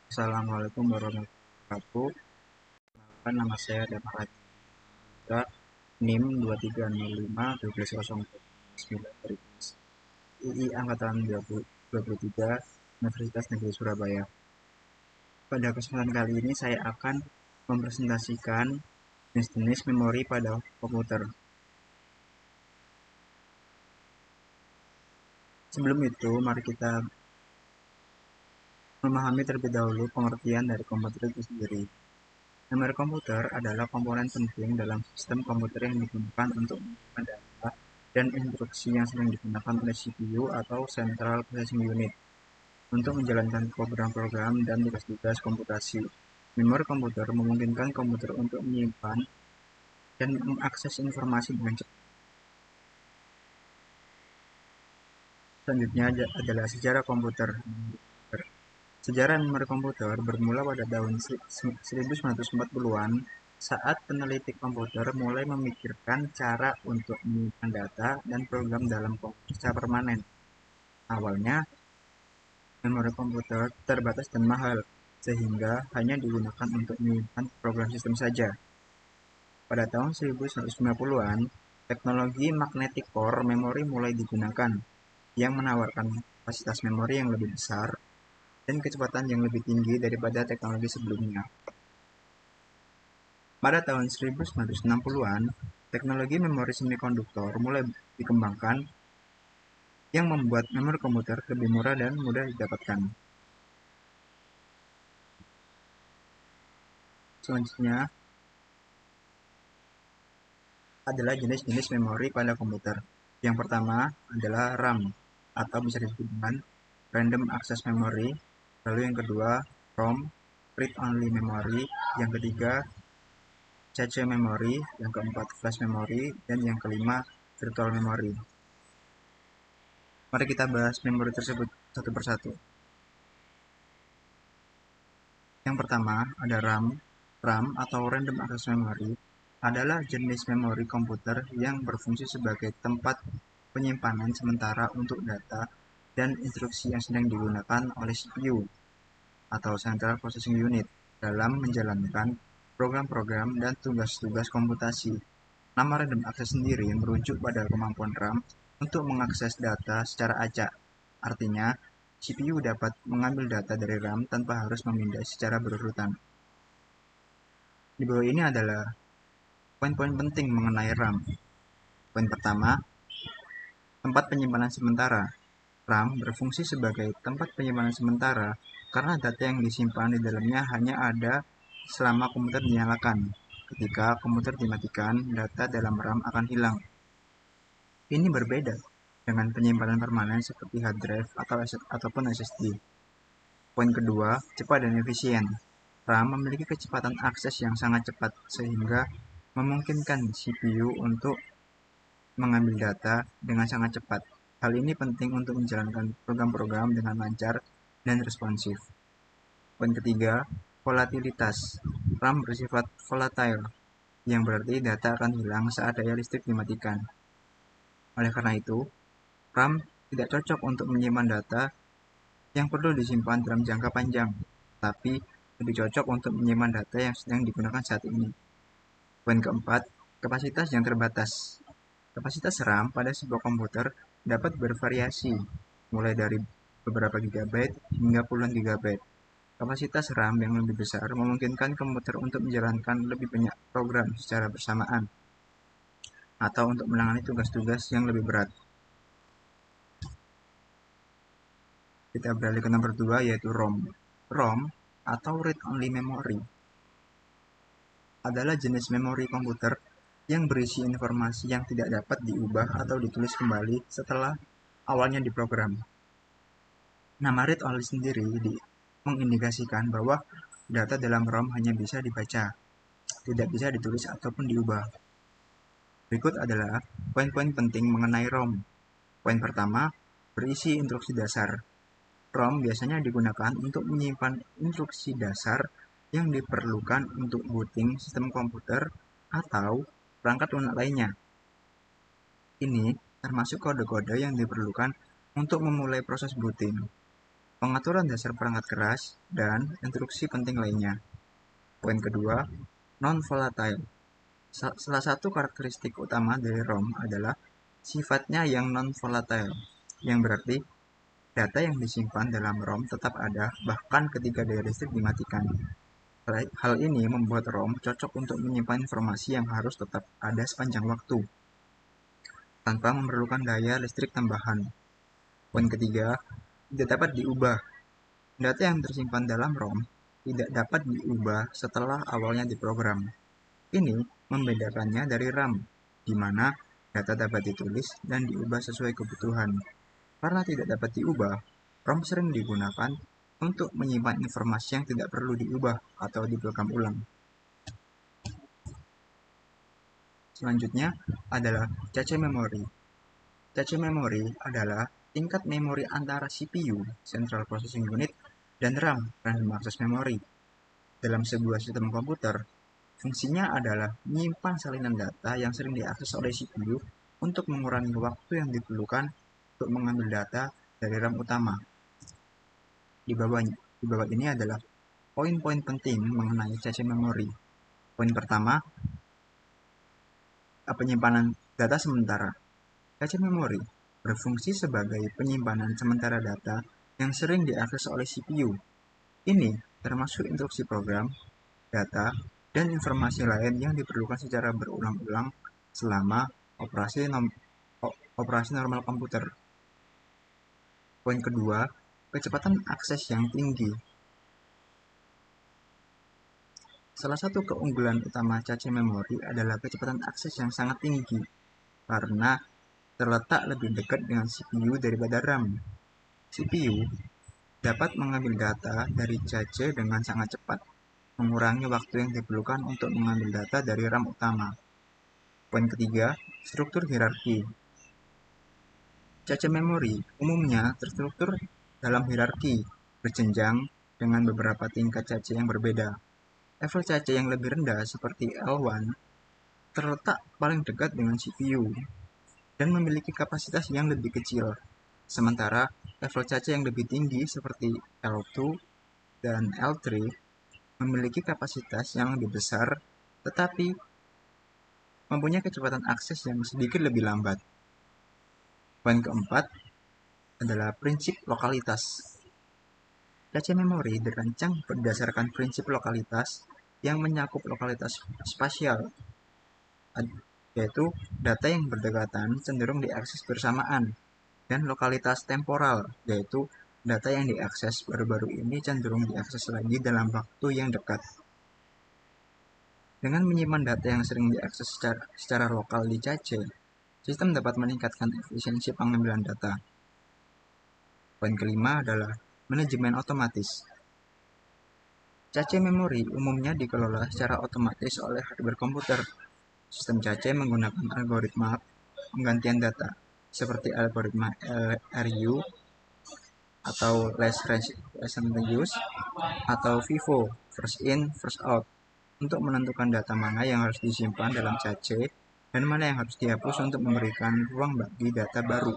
Assalamualaikum warahmatullahi wabarakatuh. Nama saya Damar Raditya, NIM 2305 II Angkatan 2023 Universitas Negeri Surabaya. Pada kesempatan kali ini saya akan mempresentasikan jenis-jenis memori pada komputer. Sebelum itu, mari kita memahami terlebih dahulu pengertian dari komputer itu sendiri. Memori komputer adalah komponen penting dalam sistem komputer yang digunakan untuk menyimpan data dan instruksi yang sering digunakan oleh CPU atau Central Processing Unit untuk menjalankan program-program dan tugas-tugas komputasi. Memori komputer memungkinkan komputer untuk menyimpan dan mengakses informasi dengan cepat. Selanjutnya adalah sejarah komputer. Sejarah memori komputer bermula pada tahun 1940-an saat peneliti komputer mulai memikirkan cara untuk menyimpan data dan program dalam komputer secara permanen. Awalnya, memori komputer terbatas dan mahal, sehingga hanya digunakan untuk menyimpan program sistem saja. Pada tahun 1990-an, teknologi magnetic core memory mulai digunakan, yang menawarkan kapasitas memori yang lebih besar dan kecepatan yang lebih tinggi daripada teknologi sebelumnya. Pada tahun 1960-an, teknologi memori semikonduktor mulai dikembangkan yang membuat memori komputer lebih murah dan mudah didapatkan. Selanjutnya adalah jenis-jenis memori pada komputer. Yang pertama adalah RAM atau bisa disebut dengan Random Access Memory. Lalu yang kedua ROM, Read Only Memory. Yang ketiga cache memory, yang keempat flash memory, dan yang kelima virtual memory. Mari kita bahas memori tersebut satu persatu. Yang pertama ada RAM. RAM atau Random Access Memory adalah jenis memori komputer yang berfungsi sebagai tempat penyimpanan sementara untuk data dan instruksi yang sedang digunakan oleh CPU atau Central Processing Unit dalam menjalankan program-program dan tugas-tugas komputasi. Nama Random Access sendiri merujuk pada kemampuan RAM untuk mengakses data secara acak. Artinya, CPU dapat mengambil data dari RAM tanpa harus memindai secara berurutan. Di bawah ini adalah poin-poin penting mengenai RAM. Poin pertama, tempat penyimpanan sementara. RAM berfungsi sebagai tempat penyimpanan sementara karena data yang disimpan di dalamnya hanya ada selama komputer dinyalakan. Ketika komputer dimatikan, data dalam RAM akan hilang. Ini berbeda dengan penyimpanan permanen seperti hard drive ataupun SSD. Poin kedua, cepat dan efisien. RAM memiliki kecepatan akses yang sangat cepat sehingga memungkinkan CPU untuk mengambil data dengan sangat cepat. Hal ini penting untuk menjalankan program-program dengan lancar dan responsif. Poin ketiga, volatilitas. RAM bersifat volatile, yang berarti data akan hilang saat daya listrik dimatikan. Oleh karena itu, RAM tidak cocok untuk menyimpan data yang perlu disimpan dalam jangka panjang, tapi lebih cocok untuk menyimpan data yang sedang digunakan saat ini. Poin keempat, kapasitas yang terbatas. Kapasitas RAM pada sebuah komputer dapat bervariasi, mulai dari beberapa gigabyte hingga puluhan gigabyte. Kapasitas RAM yang lebih besar memungkinkan komputer untuk menjalankan lebih banyak program secara bersamaan, atau untuk menangani tugas-tugas yang lebih berat. Kita beralih ke nomor 2, yaitu ROM. ROM atau Read Only Memory adalah jenis memori komputer yang berisi informasi yang tidak dapat diubah atau ditulis kembali setelah awalnya diprogram. Nama read only sendiri mengindikasikan bahwa data dalam ROM hanya bisa dibaca, tidak bisa ditulis ataupun diubah. Berikut adalah poin-poin penting mengenai ROM. Poin pertama, berisi instruksi dasar. ROM biasanya digunakan untuk menyimpan instruksi dasar yang diperlukan untuk booting sistem komputer atau perangkat lunak lainnya. Ini termasuk kode-kode yang diperlukan untuk memulai proses booting. pengaturan dasar perangkat keras, dan instruksi penting lainnya. Poin kedua, non-volatile. Salah satu karakteristik utama dari ROM adalah sifatnya yang non-volatile, yang berarti data yang disimpan dalam ROM tetap ada bahkan ketika daya listrik dimatikan. Hal ini membuat ROM cocok untuk menyimpan informasi yang harus tetap ada sepanjang waktu, tanpa memerlukan daya listrik tambahan. Poin ketiga, tidak dapat diubah. Data yang tersimpan dalam ROM tidak dapat diubah setelah awalnya diprogram. Ini membedakannya dari RAM, di mana data dapat ditulis dan diubah sesuai kebutuhan. Karena tidak dapat diubah, ROM sering digunakan untuk menyimpan informasi yang tidak perlu diubah atau diprogram ulang. Selanjutnya adalah cache memori. Cache memori adalah tingkat memori antara CPU (Central Processing Unit) dan RAM (Random Access Memory). Dalam sebuah sistem komputer, fungsinya adalah menyimpan salinan data yang sering diakses oleh CPU untuk mengurangi waktu yang diperlukan untuk mengambil data dari RAM utama. Di bawah ini adalah poin-poin penting mengenai cache memori. Poin pertama, penyimpanan data sementara. Cache memori berfungsi sebagai penyimpanan sementara data yang sering diakses oleh CPU. Ini termasuk instruksi program, data, dan informasi lain yang diperlukan secara berulang-ulang selama operasi normal komputer. Poin kedua, kecepatan akses yang tinggi. Salah satu keunggulan utama cache memori adalah kecepatan akses yang sangat tinggi, karena terletak lebih dekat dengan CPU daripada RAM. CPU dapat mengambil data dari cache dengan sangat cepat, mengurangi waktu yang diperlukan untuk mengambil data dari RAM utama. Poin ketiga, struktur hierarki. Cache memori umumnya terstruktur dalam hierarki berjenjang dengan beberapa tingkat cache yang berbeda. Level cache yang lebih rendah seperti L1 terletak paling dekat dengan CPU dan memiliki kapasitas yang lebih kecil. Sementara level cache yang lebih tinggi seperti L2 dan L3 memiliki kapasitas yang lebih besar tetapi mempunyai kecepatan akses yang sedikit lebih lambat. Poin keempat adalah prinsip lokalitas. Cache memori dirancang berdasarkan prinsip lokalitas yang menyakup lokalitas spasial, yaitu data yang berdekatan cenderung diakses bersamaan, dan lokalitas temporal, yaitu data yang diakses baru-baru ini cenderung diakses lagi dalam waktu yang dekat. Dengan menyimpan data yang sering diakses secara lokal di cache, sistem dapat meningkatkan efisiensi pengambilan data. Poin kelima adalah manajemen otomatis. Cache memori umumnya dikelola secara otomatis oleh hardware komputer. Sistem cache menggunakan algoritma penggantian data, seperti algoritma LRU atau Last Recent Use atau FIFO, First In, First Out, untuk menentukan data mana yang harus disimpan dalam cache dan mana yang harus dihapus untuk memberikan ruang bagi data baru.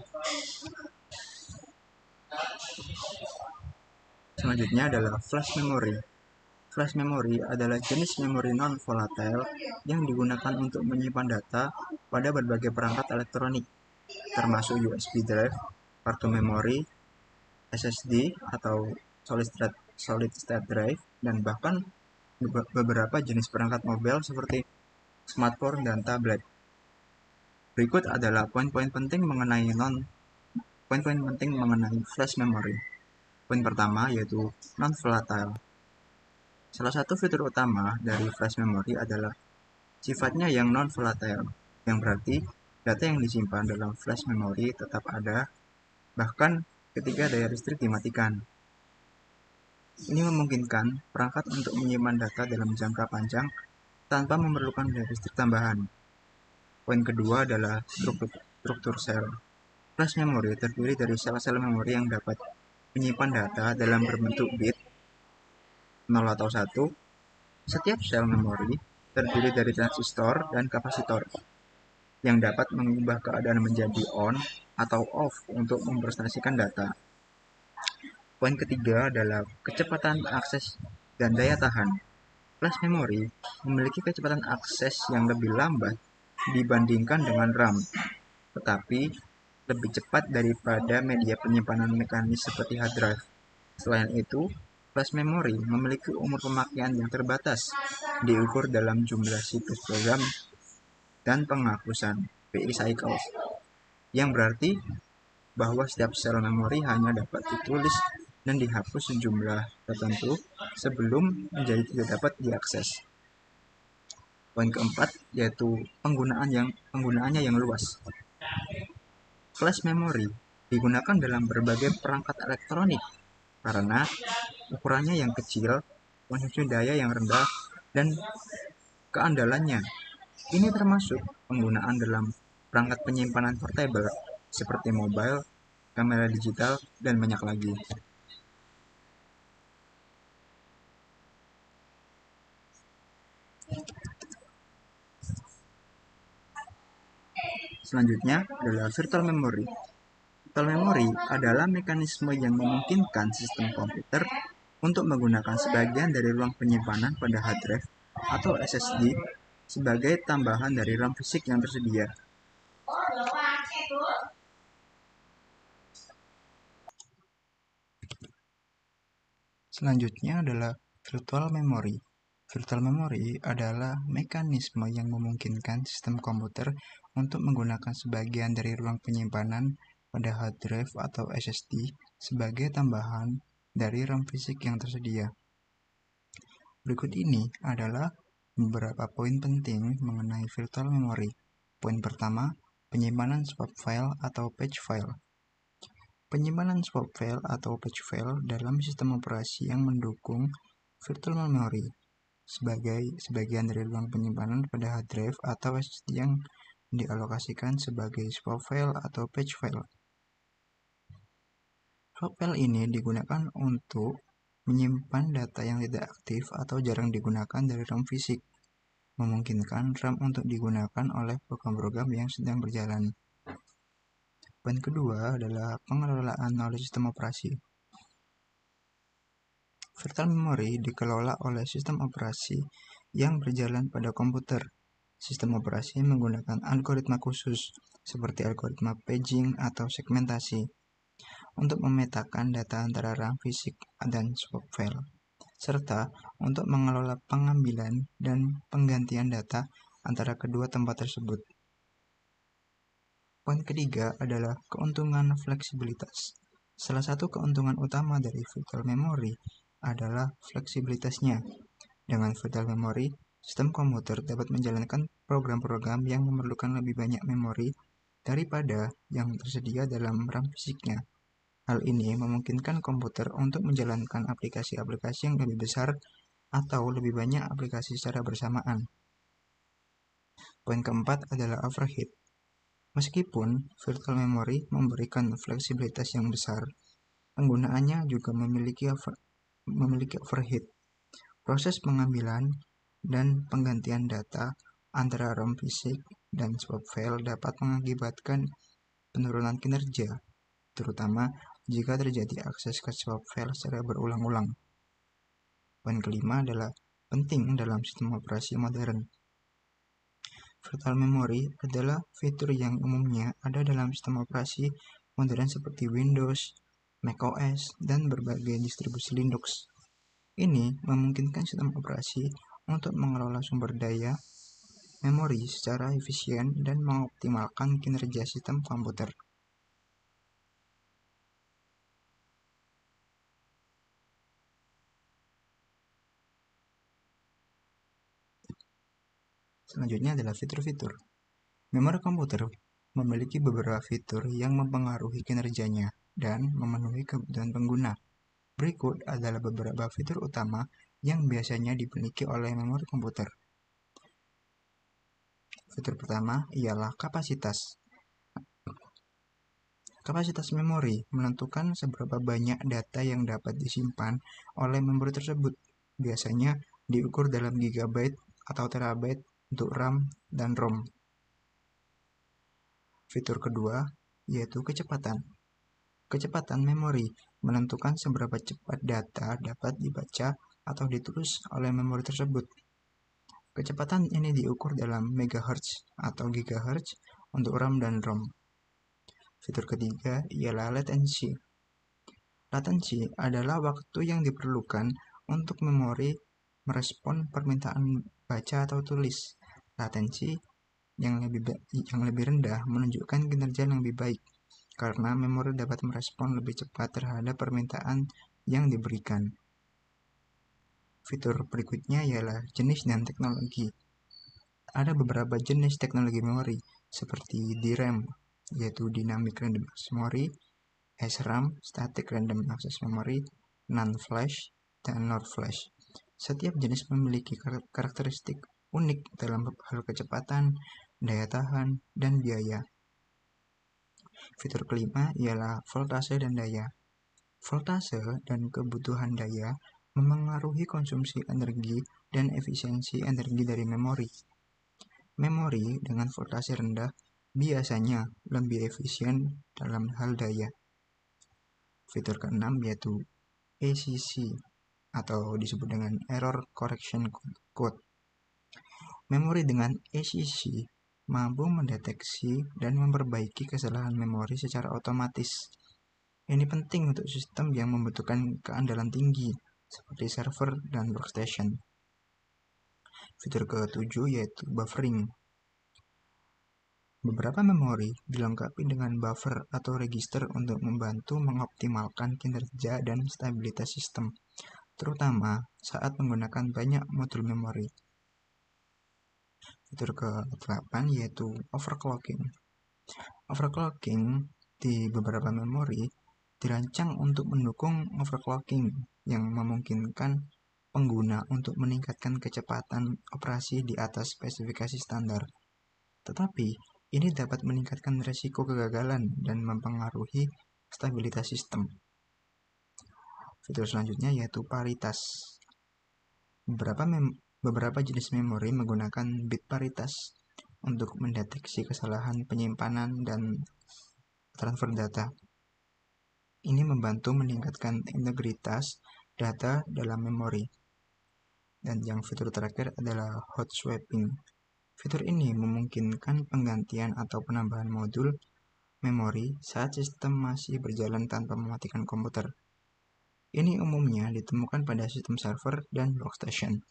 Selanjutnya adalah flash memory. Flash memory adalah jenis memori non-volatile yang digunakan untuk menyimpan data pada berbagai perangkat elektronik, termasuk USB drive, kartu memori, SSD atau solid state drive, dan bahkan beberapa jenis perangkat mobile seperti smartphone dan tablet. Berikut adalah poin-poin penting mengenai flash memory. Poin pertama yaitu non-volatile. Salah satu fitur utama dari flash memory adalah sifatnya yang non-volatile, yang berarti data yang disimpan dalam flash memory tetap ada bahkan ketika daya listrik dimatikan. Ini memungkinkan perangkat untuk menyimpan data dalam jangka panjang tanpa memerlukan daya listrik tambahan. Poin kedua adalah struktur sel. Flash memory terdiri dari sel-sel memori yang dapat menyimpan data dalam berbentuk bit 0 atau 1. Setiap sel memori terdiri dari transistor dan kapasitor yang dapat mengubah keadaan menjadi on atau off untuk mempresentasikan data. Poin ketiga adalah kecepatan akses dan daya tahan. Flash memory memiliki kecepatan akses yang lebih lambat dibandingkan dengan RAM, tetapi lebih cepat daripada media penyimpanan mekanis seperti hard drive. Selain itu, flash memory memiliki umur pemakaian yang terbatas, diukur dalam jumlah situs program dan penghapusan (PI cycles), yang berarti bahwa setiap sel memori hanya dapat ditulis dan dihapus sejumlah tertentu sebelum menjadi tidak dapat diakses. Poin keempat yaitu penggunaannya yang luas. Flash memory digunakan dalam berbagai perangkat elektronik karena ukurannya yang kecil, konsumsi daya yang rendah, dan keandalannya. Ini termasuk penggunaan dalam perangkat penyimpanan portable seperti mobile, kamera digital, dan banyak lagi. Selanjutnya adalah virtual memory. Virtual memory adalah mekanisme yang memungkinkan sistem komputer untuk menggunakan sebagian dari ruang penyimpanan pada hard drive atau SSD sebagai tambahan dari RAM fisik yang tersedia. Selanjutnya adalah virtual memory. Virtual memory adalah mekanisme yang memungkinkan sistem komputer untuk menggunakan sebagian dari ruang penyimpanan pada hard drive atau SSD sebagai tambahan dari RAM fisik yang tersedia. Berikut ini adalah beberapa poin penting mengenai virtual memory. Poin pertama, penyimpanan swap file atau patch file. Penyimpanan swap file atau patch file dalam sistem operasi yang mendukung virtual memory sebagai sebagian dari ruang penyimpanan pada hard drive atau SSD yang dialokasikan sebagai swap file atau patch file. Swap file ini digunakan untuk menyimpan data yang tidak aktif atau jarang digunakan dari RAM fisik, memungkinkan RAM untuk digunakan oleh program-program yang sedang berjalan. Poin kedua adalah pengelolaan oleh sistem operasi. Virtual memory dikelola oleh sistem operasi yang berjalan pada komputer. Sistem operasi menggunakan algoritma khusus seperti algoritma paging atau segmentasi untuk memetakan data antara RAM fisik dan swap file, serta untuk mengelola pengambilan dan penggantian data antara kedua tempat tersebut. Poin ketiga adalah keuntungan fleksibilitas. Salah satu keuntungan utama dari virtual memory adalah fleksibilitasnya. Dengan virtual memory, sistem komputer dapat menjalankan program-program yang memerlukan lebih banyak memori daripada yang tersedia dalam RAM fisiknya. Hal ini memungkinkan komputer untuk menjalankan aplikasi-aplikasi yang lebih besar atau lebih banyak aplikasi secara bersamaan. Poin keempat adalah overhead. Meskipun virtual memory memberikan fleksibilitas yang besar, penggunaannya juga memiliki overhead. Proses pengambilan dan penggantian data antara RAM fisik dan swap file dapat mengakibatkan penurunan kinerja, terutama jika terjadi akses ke swap file secara berulang-ulang. Poin kelima adalah penting dalam sistem operasi modern. Virtual memory adalah fitur yang umumnya ada dalam sistem operasi modern seperti Windows, macOS, dan berbagai distribusi Linux. Ini memungkinkan sistem operasi untuk mengelola sumber daya memori secara efisien dan mengoptimalkan kinerja sistem komputer. Selanjutnya adalah fitur-fitur. Memori komputer memiliki beberapa fitur yang mempengaruhi kinerjanya dan memenuhi kebutuhan pengguna. Berikut adalah beberapa fitur utama yang biasanya dimiliki oleh memori komputer. Fitur pertama ialah kapasitas. Kapasitas memori menentukan seberapa banyak data yang dapat disimpan oleh memori tersebut. Biasanya diukur dalam gigabyte atau terabyte untuk RAM dan ROM. Fitur kedua yaitu kecepatan. Kecepatan memori menentukan seberapa cepat data dapat dibaca atau ditulis oleh memori tersebut. Kecepatan ini diukur dalam megahertz atau gigahertz untuk RAM dan ROM. Fitur ketiga ialah latency. Latency adalah waktu yang diperlukan untuk memori merespon permintaan baca atau tulis. Latensi yang lebih rendah menunjukkan kinerja yang lebih baik, karena memori dapat merespon lebih cepat terhadap permintaan yang diberikan. Fitur berikutnya ialah jenis dan teknologi. Ada beberapa jenis teknologi memori, seperti DRAM, yaitu Dynamic Random Access Memory, SRAM, Static Random Access Memory, Non-Flash, dan NOR Flash. Setiap jenis memiliki karakteristik unik dalam hal kecepatan, daya tahan, dan biaya. Fitur kelima ialah voltase dan daya. Voltase dan kebutuhan daya memengaruhi konsumsi energi dan efisiensi energi dari memori. Memori dengan voltase rendah biasanya lebih efisien dalam hal daya. Fitur keenam yaitu ACC atau disebut dengan Error Correction Code. Memori dengan ACC mampu mendeteksi dan memperbaiki kesalahan memori secara otomatis. Ini penting untuk sistem yang membutuhkan keandalan tinggi, seperti server dan workstation. Fitur ketujuh yaitu buffering. Beberapa memori dilengkapi dengan buffer atau register untuk membantu mengoptimalkan kinerja dan stabilitas sistem, terutama saat menggunakan banyak modul memori. Fitur ke-8 yaitu overclocking. Overclocking di beberapa memori dirancang untuk mendukung overclocking yang memungkinkan pengguna untuk meningkatkan kecepatan operasi di atas spesifikasi standar. Tetapi, ini dapat meningkatkan risiko kegagalan dan mempengaruhi stabilitas sistem. Fitur selanjutnya yaitu paritas. Beberapa jenis memori menggunakan bit paritas untuk mendeteksi kesalahan penyimpanan dan transfer data. Ini membantu meningkatkan integritas data dalam memori. Dan yang fitur terakhir adalah hot swapping. Fitur ini memungkinkan penggantian atau penambahan modul memori saat sistem masih berjalan tanpa mematikan komputer. Ini umumnya ditemukan pada sistem server dan workstation.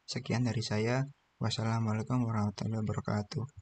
Sekian dari saya. Wassalamualaikum warahmatullahi wabarakatuh.